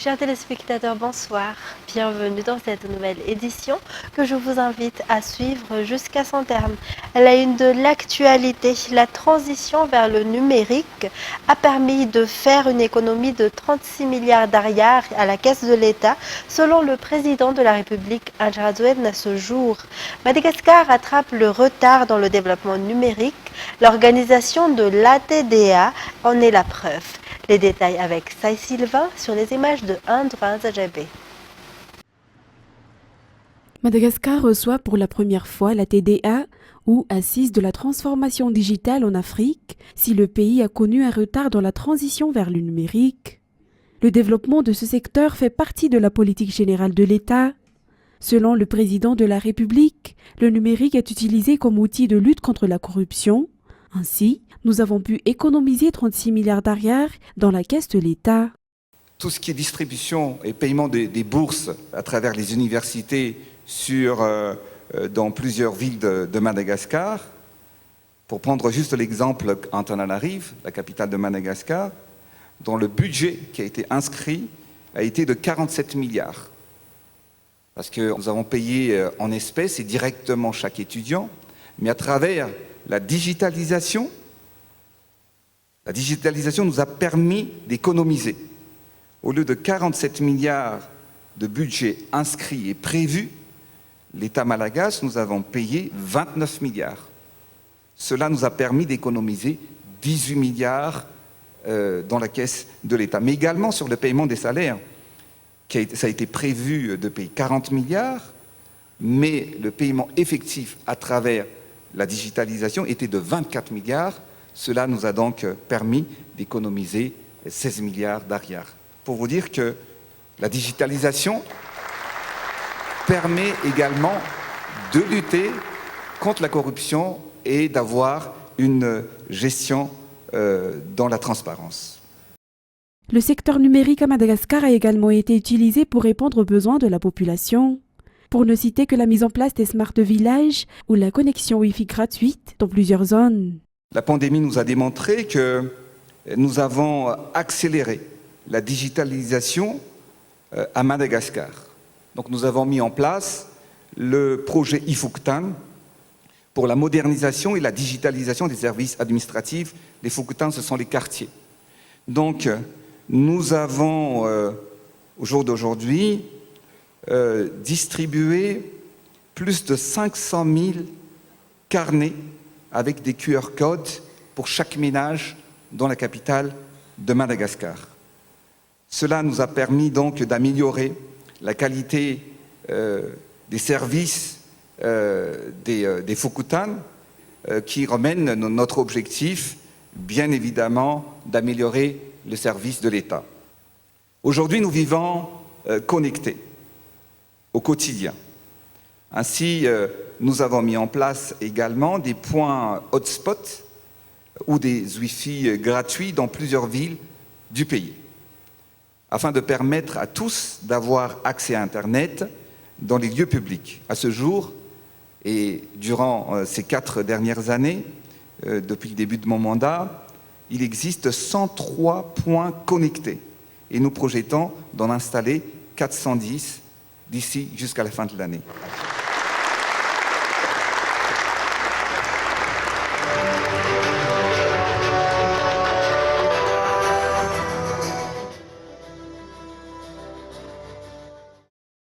Chers téléspectateurs, bonsoir. Bienvenue dans cette nouvelle édition que je vous invite à suivre jusqu'à son terme. La une de l'actualité, la transition vers le numérique a permis de faire une économie de 36 milliards d'ariars à la caisse de l'État, selon le président de la République, André Rajoelina, à ce jour. Madagascar rattrape le retard dans le développement numérique. L'organisation de l'ATDA en est la preuve. Les détails avec Sai Sylvain sur les images de André Zajabé. Madagascar reçoit pour la première fois la TDA, ou Assise de la transformation digitale en Afrique, si le pays a connu un retard dans la transition vers le numérique. Le développement de ce secteur fait partie de la politique générale de l'État. Selon le président de la République, le numérique est utilisé comme outil de lutte contre la corruption. Ainsi, nous avons pu économiser 36 milliards d'ariars dans la caisse de l'État. Tout ce qui est distribution et paiement des bourses à travers les universités dans plusieurs villes de Madagascar, pour prendre juste l'exemple Antananarive, la capitale de Madagascar, dont le budget qui a été inscrit a été de 47 milliards. Parce que nous avons payé en espèces et directement chaque étudiant, mais à travers la digitalisation nous a permis d'économiser. Au lieu de 47 milliards de budget inscrit et prévu, l'État malagasy, nous avons payé 29 milliards. Cela nous a permis d'économiser 18 milliards dans la caisse de l'État. Mais également sur le paiement des salaires, ça a été prévu de payer 40 milliards, mais le paiement effectif à travers la digitalisation était de 24 milliards. Cela nous a donc permis d'économiser 16 milliards d'ariars. Pour vous dire que la digitalisation permet également de lutter contre la corruption et d'avoir une gestion dans la transparence. Le secteur numérique à Madagascar a également été utilisé pour répondre aux besoins de la population. Pour ne citer que la mise en place des smart villages ou la connexion Wi-Fi gratuite dans plusieurs zones. La pandémie nous a démontré que nous avons accéléré la digitalisation à Madagascar. Donc nous avons mis en place le projet Ifouktane pour la modernisation et la digitalisation des services administratifs. Les Fouktane, ce sont les quartiers. Donc nous avons, au jour d'aujourd'hui, distribué plus de 500 000 carnets avec des QR codes pour chaque ménage dans la capitale de Madagascar. Cela nous a permis donc d'améliorer la qualité des services des Fouktane qui remènent notre objectif, bien évidemment, d'améliorer le service de l'État. Aujourd'hui, nous vivons connectés au quotidien. Ainsi, nous avons mis en place également des points hotspots ou des Wi-Fi gratuits dans plusieurs villes du pays, afin de permettre à tous d'avoir accès à Internet dans les lieux publics. À ce jour, et durant ces 4 dernières années, depuis le début de mon mandat, il existe 103 points connectés et nous projetons d'en installer 410 d'ici jusqu'à la fin de l'année.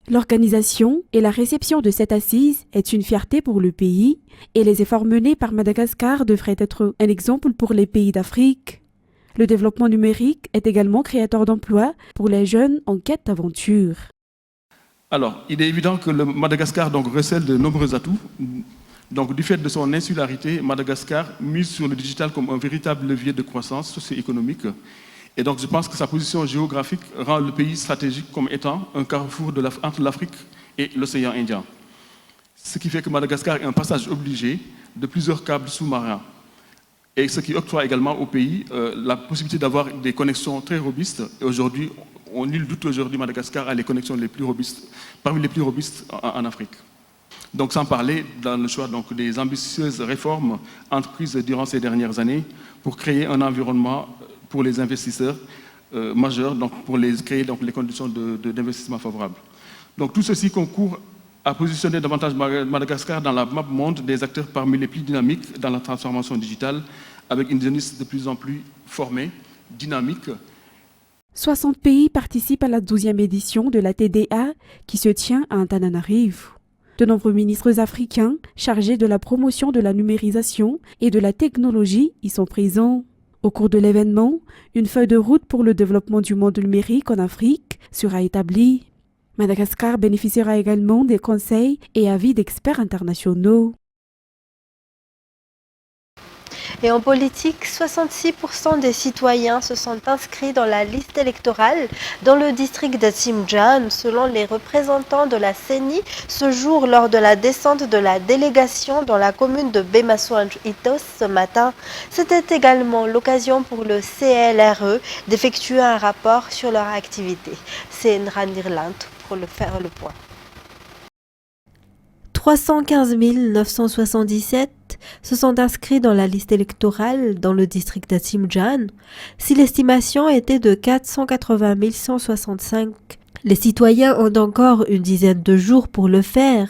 L'organisation et la réception de cette assise est une fierté pour le pays et les efforts menés par Madagascar devraient être un exemple pour les pays d'Afrique. Le développement numérique est également créateur d'emplois pour les jeunes en quête d'aventure. Alors, il est évident que le Madagascar recèle de nombreux atouts. Donc, du fait de son insularité, Madagascar mise sur le digital comme un véritable levier de croissance socio-économique. Et donc, je pense que sa position géographique rend le pays stratégique comme étant un carrefour entre l'Afrique et l'océan Indien. Ce qui fait que Madagascar est un passage obligé de plusieurs câbles sous-marins. Et ce qui octroie également au pays la possibilité d'avoir des connexions très robustes. Et aujourd'hui, nul doute aujourd'hui Madagascar a les connexions les plus robustes, parmi les plus robustes en Afrique. Donc, sans parler dans le choix des ambitieuses réformes entreprises durant ces dernières années pour créer un environnement pour les investisseurs majeurs donc, pour créer donc, les conditions d'investissement favorables. Donc tout ceci concourt à positionner davantage Madagascar dans la map monde des acteurs parmi les plus dynamiques dans la transformation digitale, avec une jeunesse de plus en plus formée, dynamique. 60 pays participent à la 12e édition de la TDA qui se tient à Antananarivo. De nombreux ministres africains chargés de la promotion de la numérisation et de la technologie y sont présents. Au cours de l'événement, une feuille de route pour le développement du monde numérique en Afrique sera établie. Madagascar bénéficiera également des conseils et avis d'experts internationaux. Et en politique, 66% des citoyens se sont inscrits dans la liste électorale dans le district de Tsimjan, selon les représentants de la CENI, ce jour lors de la descente de la délégation dans la commune de Bemasoanj-Itos ce matin. C'était également l'occasion pour le CLRE d'effectuer un rapport sur leur activité. C'est Nrandirlant pour faire le point. 315 977 se sont inscrits dans la liste électorale dans le district de Tsimjan, si l'estimation était de 480 165. Les citoyens ont encore une dizaine de jours pour le faire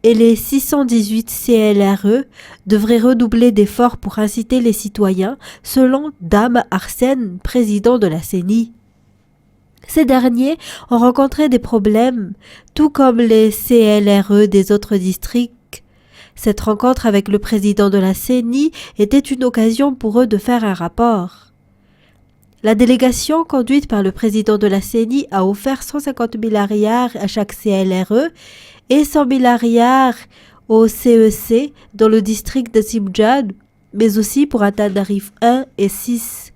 et les 618 CLRE devraient redoubler d'efforts pour inciter les citoyens, selon Dame Arsène, président de la CENI. Ces derniers ont rencontré des problèmes, tout comme les CLRE des autres districts. Cette rencontre avec le président de la CENI était une occasion pour eux de faire un rapport. La délégation conduite par le président de la CENI a offert 150 000 ariars à chaque CLRE et 100 000 ariars au CEC dans le district de Tsimjan, mais aussi pour Antananarivo 1 et 6.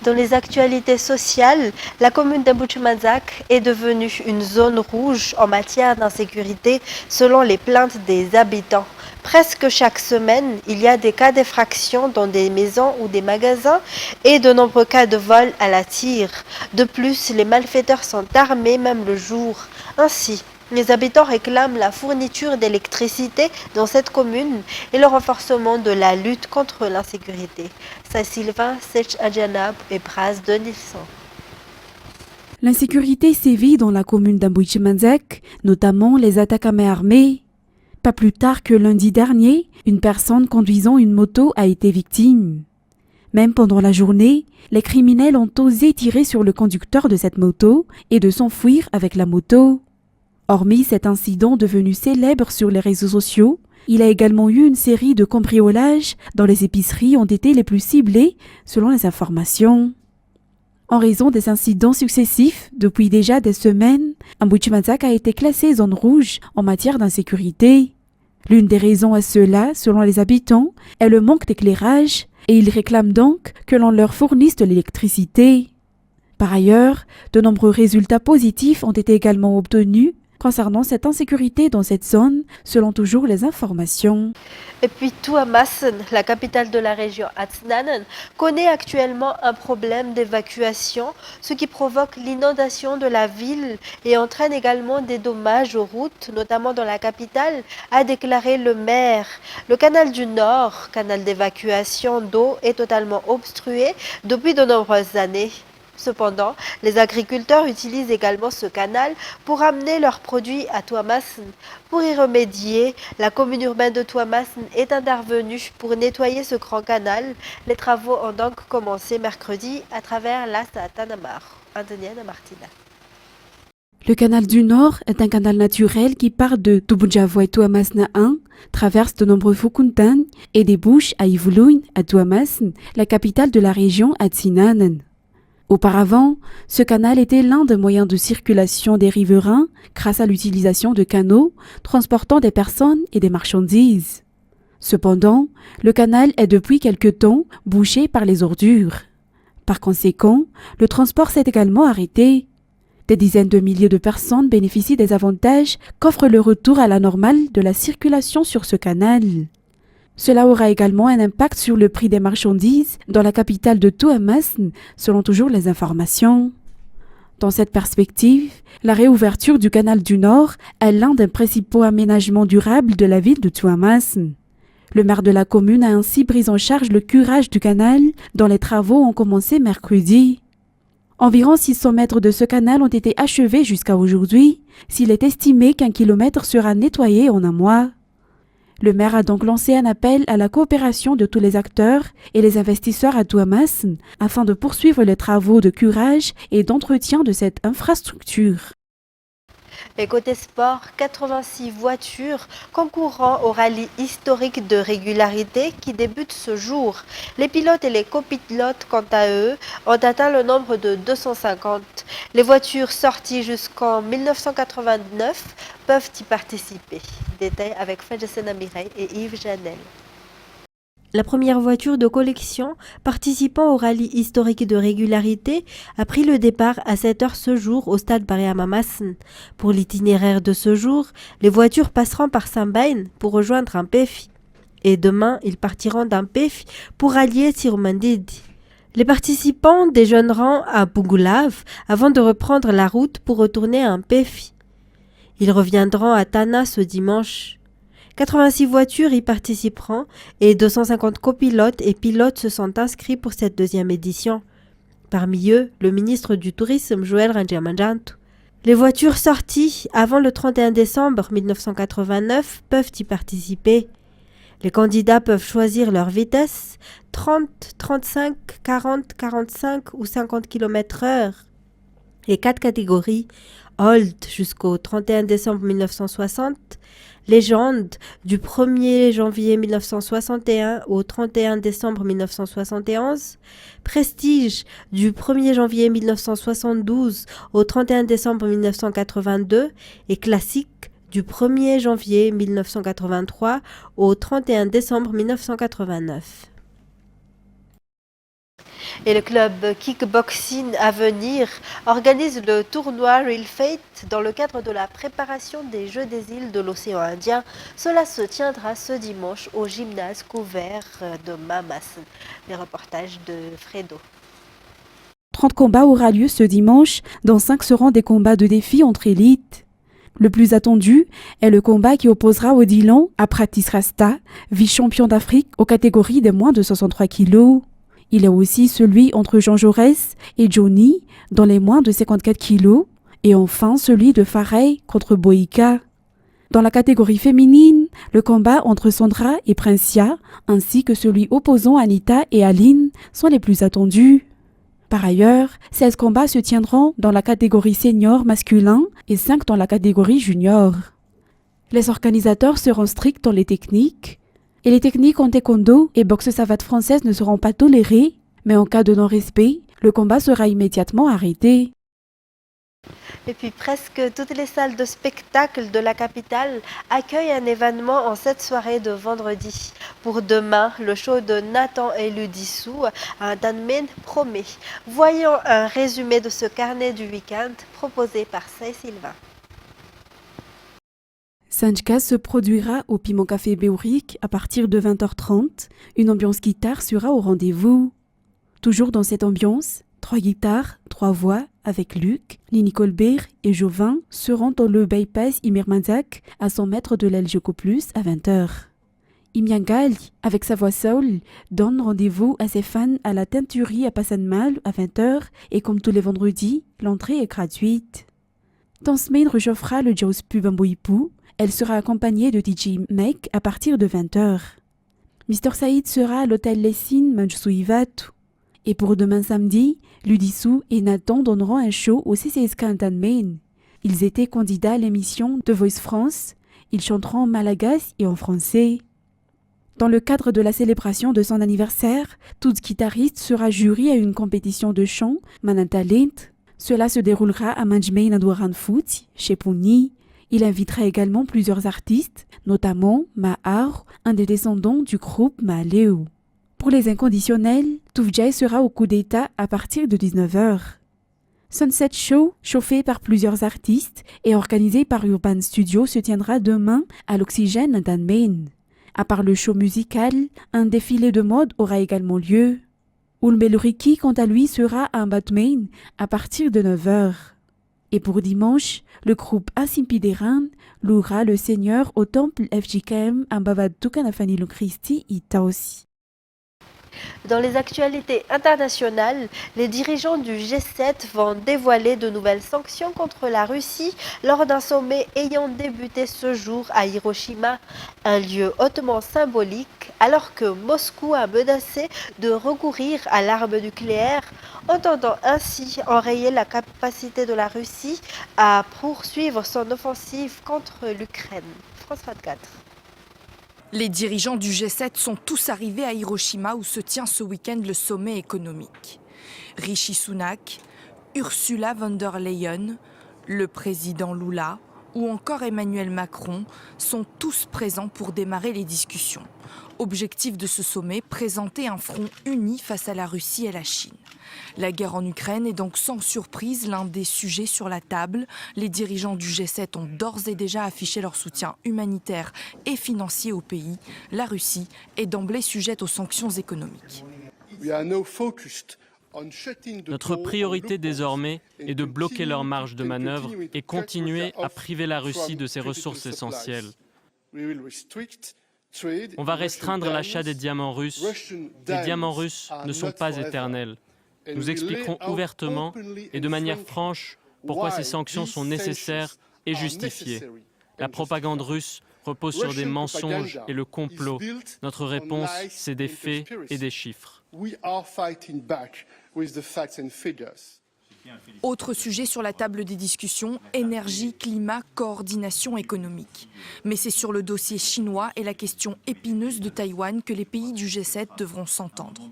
Dans les actualités sociales, la commune d'Amboutchmanzak est devenue une zone rouge en matière d'insécurité selon les plaintes des habitants. Presque chaque semaine, il y a des cas d'effraction dans des maisons ou des magasins et de nombreux cas de vol à la tire. De plus, les malfaiteurs sont armés même le jour. Ainsi, les habitants réclament la fourniture d'électricité dans cette commune et le renforcement de la lutte contre l'insécurité. C'est Sylvain Sech Adjanab et Braz de Nilsson. L'insécurité sévit dans la commune d'Amboitchmanzak, notamment les attaques à main armée. Pas plus tard que lundi dernier, une personne conduisant une moto a été victime. Même pendant la journée, les criminels ont osé tirer sur le conducteur de cette moto et de s'enfuir avec la moto. Hormis cet incident devenu célèbre sur les réseaux sociaux, il a également eu une série de cambriolages dont les épiceries ont été les plus ciblées selon les informations. En raison des incidents successifs, depuis déjà des semaines, Amboitchmanzak a été classé zone rouge en matière d'insécurité. L'une des raisons à cela, selon les habitants, est le manque d'éclairage et ils réclament donc que l'on leur fournisse de l'électricité. Par ailleurs, de nombreux résultats positifs ont été également obtenus concernant cette insécurité dans cette zone, selon toujours les informations. Et puis Tuamasin, la capitale de la région Atsnanen, connaît actuellement un problème d'évacuation, ce qui provoque l'inondation de la ville et entraîne également des dommages aux routes, notamment dans la capitale, a déclaré le maire. Le canal du Nord, canal d'évacuation d'eau, est totalement obstrué depuis de nombreuses années. Cependant, les agriculteurs utilisent également ce canal pour amener leurs produits à Tuamasin. Pour y remédier, la commune urbaine de Tuamasin est intervenue pour nettoyer ce grand canal. Les travaux ont donc commencé mercredi à travers l'Asta Tanamar. Antonienne Martina. Le canal du Nord est un canal naturel qui part de Tubunjavoy Tuamasna 1, traverse de nombreux Fukuntan et débouche à Ivuluin, à Tuamasin, la capitale de la région Atsinanen. Auparavant, ce canal était l'un des moyens de circulation des riverains grâce à l'utilisation de canaux transportant des personnes et des marchandises. Cependant, le canal est depuis quelque temps bouché par les ordures. Par conséquent, le transport s'est également arrêté. Des dizaines de milliers de personnes bénéficient des avantages qu'offre le retour à la normale de la circulation sur ce canal. Cela aura également un impact sur le prix des marchandises dans la capitale de Tuamasin, selon toujours les informations. Dans cette perspective, la réouverture du canal du Nord est l'un des principaux aménagements durables de la ville de Tuamasin. Le maire de la commune a ainsi pris en charge le curage du canal dont les travaux ont commencé mercredi. Environ 600 mètres de ce canal ont été achevés jusqu'à aujourd'hui, s'il est estimé qu'1 kilomètre sera nettoyé en un mois. Le maire a donc lancé un appel à la coopération de tous les acteurs et les investisseurs à Tuamas afin de poursuivre les travaux de curage et d'entretien de cette infrastructure. Et côté sport, 86 voitures concourant au rallye historique de régularité qui débute ce jour. Les pilotes et les copilotes, quant à eux, ont atteint le nombre de 250. Les voitures sorties jusqu'en 1989 peuvent y participer. Détail avec Fadjasena Mireille et Yves Janel. La première voiture de collection participant au rallye historique de régularité a pris le départ à 7h ce jour au stade Bariamamasn. Pour l'itinéraire de ce jour, les voitures passeront par Sambain pour rejoindre Ampefi. Et demain, ils partiront d'Ampefi pour rallier Siromandidi. Les participants déjeuneront à Bugulav avant de reprendre la route pour retourner à Ampefi. Ils reviendront à Tana ce dimanche. 86 voitures y participeront et 250 copilotes et pilotes se sont inscrits pour cette deuxième édition. Parmi eux, le ministre du Tourisme, Joël Rangiamanjantu. Les voitures sorties avant le 31 décembre 1989 peuvent y participer. Les candidats peuvent choisir leur vitesse, 30, 35, 40, 45 ou 50 km/h. Les 4 catégories, Old jusqu'au 31 décembre 1960, Légende du 1er janvier 1961 au 31 décembre 1971, Prestige du 1er janvier 1972 au 31 décembre 1982 et Classique du 1er janvier 1983 au 31 décembre 1989. Et le club Kickboxing Avenir organise le tournoi Real Fate dans le cadre de la préparation des Jeux des îles de l'océan Indien. Cela se tiendra ce dimanche au gymnase couvert de Mamas. Les reportages de Fredo. 30 combats aura lieu ce dimanche, dont 5 seront des combats de défi entre élites. Le plus attendu est le combat qui opposera Odilon à Pratis Rasta, vice-champion d'Afrique aux catégories des moins de 63 kilos. Il y a aussi celui entre Jean Jaurès et Johnny dans les moins de 54 kilos et enfin celui de Farey contre Boïka. Dans la catégorie féminine, le combat entre Sandra et Princia ainsi que celui opposant Anita et Aline sont les plus attendus. Par ailleurs, 16 combats se tiendront dans la catégorie senior masculin et 5 dans la catégorie junior. Les organisateurs seront stricts dans les techniques. Et les techniques en taekwondo et boxe savate française ne seront pas tolérées, mais en cas de non-respect, le combat sera immédiatement arrêté. Et puis presque toutes les salles de spectacle de la capitale accueillent un événement en cette soirée de vendredi. Pour demain, le show de Nathan et Ludissou, un Danmen promet. Voyons un résumé de ce carnet du week-end proposé par Say Sylvain. Sanjka se produira au Piment Café Béouric à partir de 20h30. Une ambiance guitare sera au rendez-vous. Toujours dans cette ambiance, 3 guitares, 3 voix avec Luc, Lini Colbert et Jovin seront dans le bypass Imirmanzak à 100 mètres de l'Elgeco Plus à 20h. Imiangal, avec sa voix soul, donne rendez-vous à ses fans à la teinturie à Passanmal à 20h et comme tous les vendredis, l'entrée est gratuite. Tansmain réchauffera le Jaws Pub Bamboipou. Elle sera accompagnée de DJ Mek à partir de 20h. Mr Saïd sera à l'hôtel Lessine Manjsuivatu. Et pour demain samedi, Ludissou et Nathan donneront un show au CCSK Antanmain. Ils étaient candidats à l'émission The Voice France. Ils chanteront en malagasy et en français. Dans le cadre de la célébration de son anniversaire, toute guitariste sera jury à une compétition de chant Manatalent. Cela se déroulera à Manjmain Adwaran Foot, chez Pouni. Il invitera également plusieurs artistes, notamment Mahar, un des descendants du groupe Mahaleu. Pour les inconditionnels, Toufjay sera au coup d'état à partir de 19h. Sunset Show, chauffé par plusieurs artistes et organisé par Urban Studio, se tiendra demain à l'Oxygène d'Anmain. À part le show musical, un défilé de mode aura également lieu. Ulmeluriki, quant à lui, sera à Batmain à partir de 9h. Et pour dimanche, le groupe Asimpideran louera le Seigneur au temple FJKM Ambavatukanafanilu Christi Itaosi. Dans les actualités internationales, les dirigeants du G7 vont dévoiler de nouvelles sanctions contre la Russie lors d'un sommet ayant débuté ce jour à Hiroshima, un lieu hautement symbolique, alors que Moscou a menacé de recourir à l'arme nucléaire, entendant ainsi enrayer la capacité de la Russie à poursuivre son offensive contre l'Ukraine. France 24. Les dirigeants du G7 sont tous arrivés à Hiroshima où se tient ce week-end le sommet économique. Rishi Sunak, Ursula von der Leyen, le président Lula ou encore Emmanuel Macron sont tous présents pour démarrer les discussions. Objectif de ce sommet, présenter un front uni face à la Russie et la Chine. La guerre en Ukraine est donc sans surprise l'un des sujets sur la table. Les dirigeants du G7 ont d'ores et déjà affiché leur soutien humanitaire et financier au pays. La Russie est d'emblée sujette aux sanctions économiques. Notre priorité désormais est de bloquer leur marge de manœuvre et continuer à priver la Russie de ses ressources essentielles. On va restreindre l'achat des diamants russes. Les diamants russes ne sont pas éternels. Nous expliquerons ouvertement et de manière franche pourquoi ces sanctions sont nécessaires et justifiées. La propagande russe repose sur des mensonges et le complot. Notre réponse, c'est des faits et des chiffres. Autre sujet sur la table des discussions, énergie, climat, coordination économique. Mais c'est sur le dossier chinois et la question épineuse de Taïwan que les pays du G7 devront s'entendre.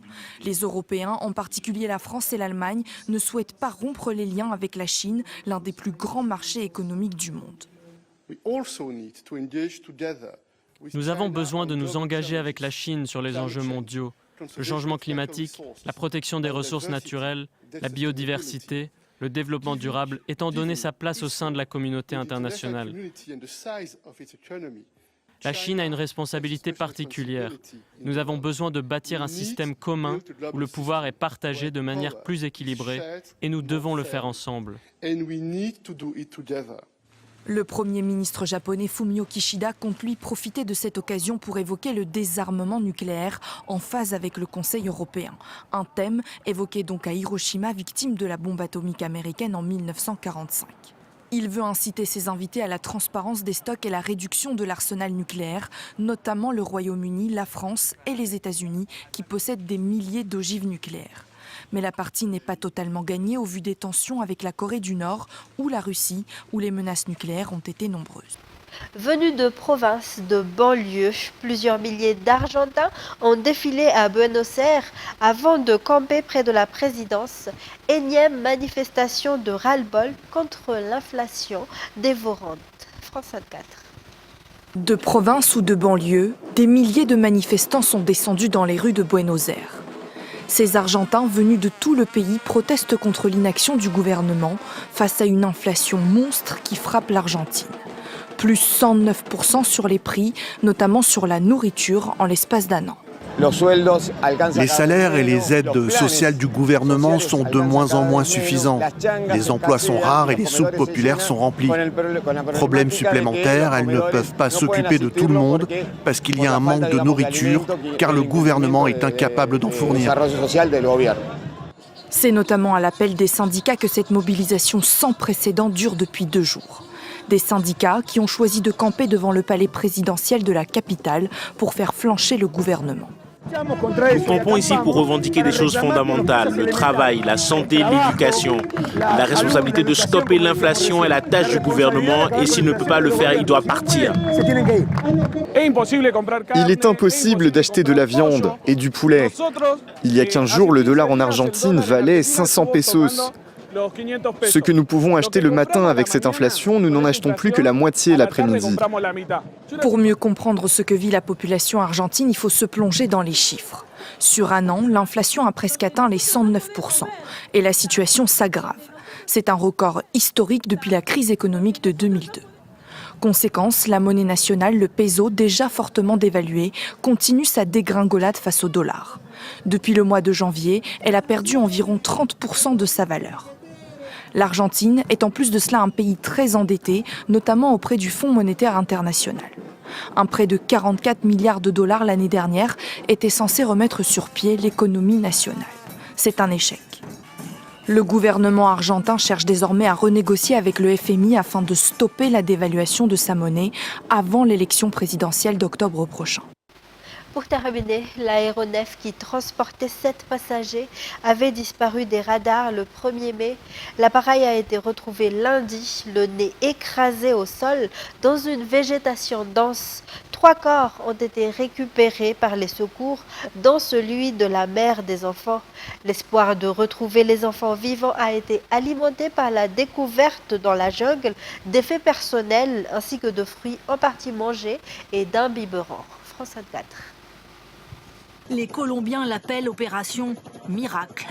Les Européens, en particulier la France et l'Allemagne, ne souhaitent pas rompre les liens avec la Chine, l'un des plus grands marchés économiques du monde. Nous avons besoin de nous engager avec la Chine sur les enjeux mondiaux. Le changement climatique, la protection des ressources naturelles, la biodiversité, le développement durable, étant donné sa place au sein de la communauté internationale. La Chine a une responsabilité particulière. Nous avons besoin de bâtir un système commun où le pouvoir est partagé de manière plus équilibrée et nous devons le faire ensemble. Le Premier ministre japonais Fumio Kishida compte lui profiter de cette occasion pour évoquer le désarmement nucléaire en phase avec le Conseil européen. Un thème évoqué donc à Hiroshima, victime de la bombe atomique américaine en 1945. Il veut inciter ses invités à la transparence des stocks et la réduction de l'arsenal nucléaire, notamment le Royaume-Uni, la France et les États-Unis qui possèdent des milliers d'ogives nucléaires. Mais la partie n'est pas totalement gagnée au vu des tensions avec la Corée du Nord ou la Russie, où les menaces nucléaires ont été nombreuses. Venus de provinces, de banlieues, plusieurs milliers d'Argentins ont défilé à Buenos Aires avant de camper près de la présidence. Énième manifestation de ras-le-bol contre l'inflation dévorante. France 24. De province ou de banlieue, des milliers de manifestants sont descendus dans les rues de Buenos Aires. Ces Argentins venus de tout le pays protestent contre l'inaction du gouvernement face à une inflation monstre qui frappe l'Argentine. Plus 109% sur les prix, notamment sur la nourriture, en l'espace d'un an. Les salaires et les aides sociales du gouvernement sont de moins en moins suffisants. Les emplois sont rares et les soupes populaires sont remplies. Problème supplémentaire, elles ne peuvent pas s'occuper de tout le monde parce qu'il y a un manque de nourriture car le gouvernement est incapable d'en fournir. C'est notamment à l'appel des syndicats que cette mobilisation sans précédent dure depuis 2 jours. Des syndicats qui ont choisi de camper devant le palais présidentiel de la capitale pour faire flancher le gouvernement. Nous campons ici pour revendiquer des choses fondamentales, le travail, la santé, l'éducation. La responsabilité de stopper l'inflation est la tâche du gouvernement et s'il ne peut pas le faire, il doit partir. Il est impossible d'acheter de la viande et du poulet. Il y a 15 jours, le dollar en Argentine valait 500 pesos. Ce que nous pouvons acheter le matin avec cette inflation, nous n'en achetons plus que la moitié l'après-midi. Pour mieux comprendre ce que vit la population argentine, il faut se plonger dans les chiffres. Sur un an, l'inflation a presque atteint les 109% et la situation s'aggrave. C'est un record historique depuis la crise économique de 2002. Conséquence, la monnaie nationale, le peso, déjà fortement dévalué, continue sa dégringolade face au dollar. Depuis le mois de janvier, elle a perdu environ 30% de sa valeur. L'Argentine est en plus de cela un pays très endetté, notamment auprès du Fonds monétaire international. Un prêt de 44 milliards de dollars l'année dernière était censé remettre sur pied l'économie nationale. C'est un échec. Le gouvernement argentin cherche désormais à renégocier avec le FMI afin de stopper la dévaluation de sa monnaie avant l'élection présidentielle d'octobre prochain. Pour terminer, l'aéronef qui transportait 7 passagers avait disparu des radars le 1er mai. L'appareil a été retrouvé lundi, le nez écrasé au sol dans une végétation dense. 3 corps ont été récupérés par les secours, dont celui de la mère des enfants. L'espoir de retrouver les enfants vivants a été alimenté par la découverte dans la jungle d'effets personnels ainsi que de fruits en partie mangés et d'un biberon. France 24. Les Colombiens l'appellent opération Miracle.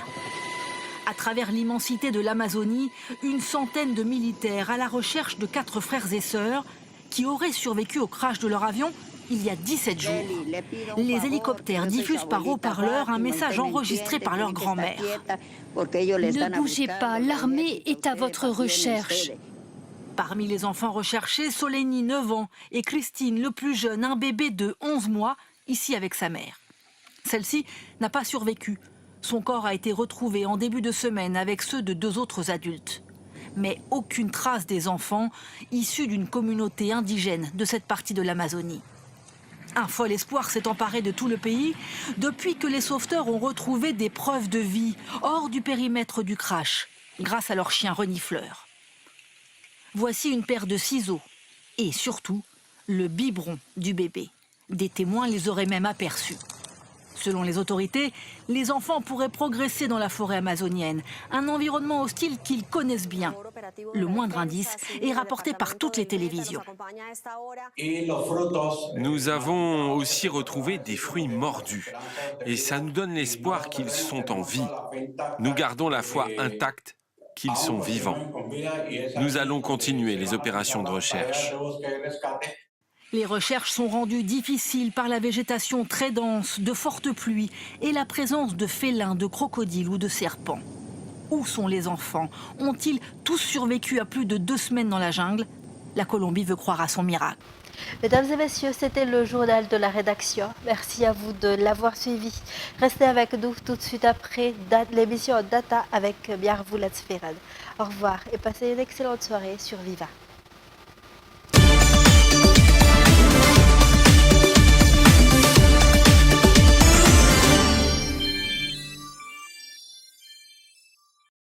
À travers l'immensité de l'Amazonie, une centaine de militaires à la recherche de 4 frères et sœurs qui auraient survécu au crash de leur avion il y a 17 jours. Les hélicoptères diffusent par haut-parleur un message enregistré par leur grand-mère. Ne bougez pas, l'armée est à votre recherche. Parmi les enfants recherchés, Solénie, 9 ans, et Christine, le plus jeune, un bébé de 11 mois, ici avec sa mère. Celle-ci n'a pas survécu. Son corps a été retrouvé en début de semaine avec ceux de 2 autres adultes. Mais aucune trace des enfants issus d'une communauté indigène de cette partie de l'Amazonie. Un fol espoir s'est emparé de tout le pays depuis que les sauveteurs ont retrouvé des preuves de vie hors du périmètre du crash, grâce à leur chien renifleur. Voici une paire de ciseaux et surtout le biberon du bébé. Des témoins les auraient même aperçus. Selon les autorités, les enfants pourraient progresser dans la forêt amazonienne, un environnement hostile qu'ils connaissent bien. Le moindre indice est rapporté par toutes les télévisions. Nous avons aussi retrouvé des fruits mordus et ça nous donne l'espoir qu'ils sont en vie. Nous gardons la foi intacte qu'ils sont vivants. Nous allons continuer les opérations de recherche. Les recherches sont rendues difficiles par la végétation très dense, de fortes pluies et la présence de félins, de crocodiles ou de serpents. Où sont les enfants? Ont-ils tous survécu à plus de 2 semaines dans la jungle? La Colombie veut croire à son miracle. Mesdames et messieurs, c'était le journal de la rédaction. Merci à vous de l'avoir suivi. Restez avec nous tout de suite après l'émission Data avec Biarvou Latsferad. Au revoir et passez une excellente soirée sur Viva.